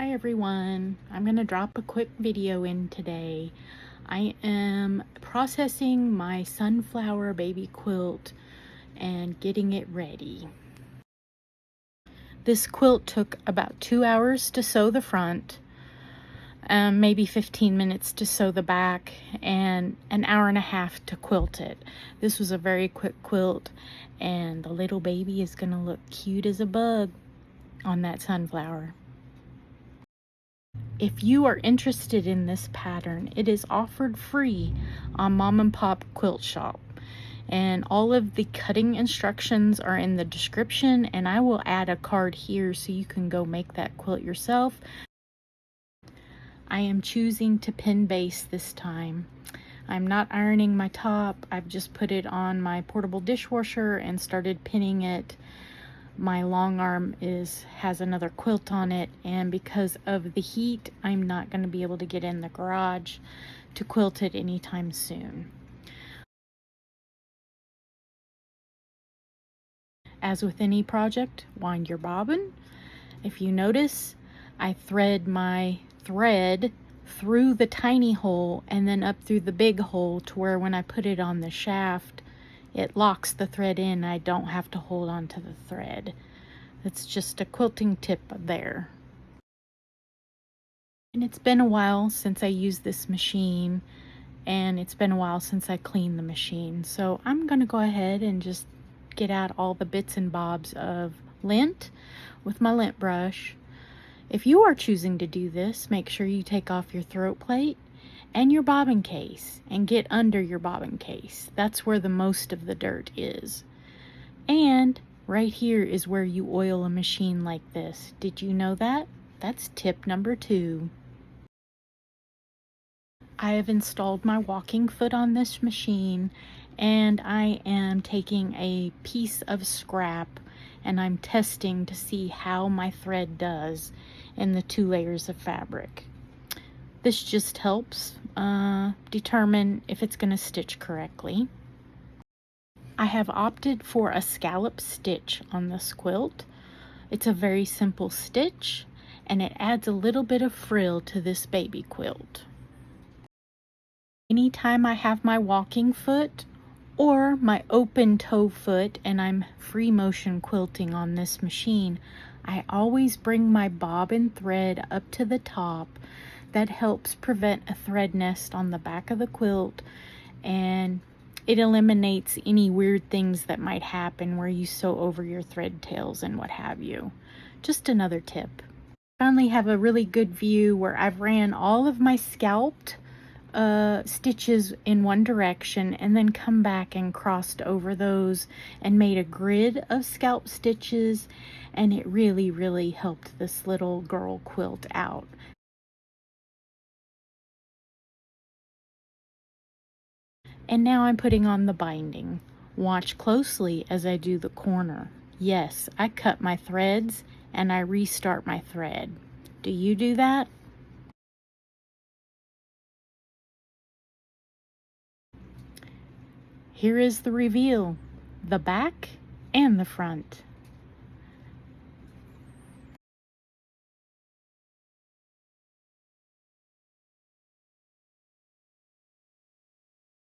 Hi everyone, I'm going to drop a quick video in today. I am processing my sunflower baby quilt and getting it ready. This quilt took about 2 hours to sew the front, maybe 15 minutes to sew the back, and an hour and a half to quilt it. This was a very quick quilt, and the little baby is going to look cute as a bug on that sunflower. If you are interested in this pattern, it is offered free on Mom and Pop Quilt Shop. And all of the cutting instructions are in the description, and I will add a card here so you can go make that quilt yourself. I am choosing to pin base this time. I'm not ironing my top. I've just put it on my portable dishwasher and started pinning it. My long arm has another quilt on it, and because of the heat, I'm not going to be able to get in the garage to quilt it anytime soon. As with any project, wind your bobbin. If you notice, I thread my thread through the tiny hole and then up through the big hole to where when I put it on the shaft, it locks the thread in. I don't have to hold on to the thread. It's just a quilting tip there. And it's been a while since I used this machine, and it's been a while since I cleaned the machine. So I'm gonna go ahead and just get out all the bits and bobs of lint with my lint brush. If you are choosing to do this, make sure you take off your throat plate and your bobbin case and get under your bobbin case. That's where the most of the dirt is. And right here is where you oil a machine like this. Did you know that? That's tip number 2. I have installed my walking foot on this machine, and I am taking a piece of scrap and I'm testing to see how my thread does in the 2 layers of fabric. This just helps determine if it's going to stitch correctly. I have opted for a scallop stitch on this quilt. It's a very simple stitch, and it adds a little bit of frill to this baby quilt. Anytime I have my walking foot or my open toe foot and I'm free motion quilting on this machine, I always bring my bobbin thread up to the top. That helps prevent a thread nest on the back of the quilt, and it eliminates any weird things that might happen where you sew over your thread tails and what have you. Just another tip. I finally have a really good view where I've ran all of my scalped stitches in one direction and then come back and crossed over those and made a grid of scalp stitches, and it really helped this little girl quilt out. And now I'm putting on the binding. Watch closely as I do the corner. Yes, I cut my threads and I restart my thread. Do you do that? Here is the reveal, the back and the front.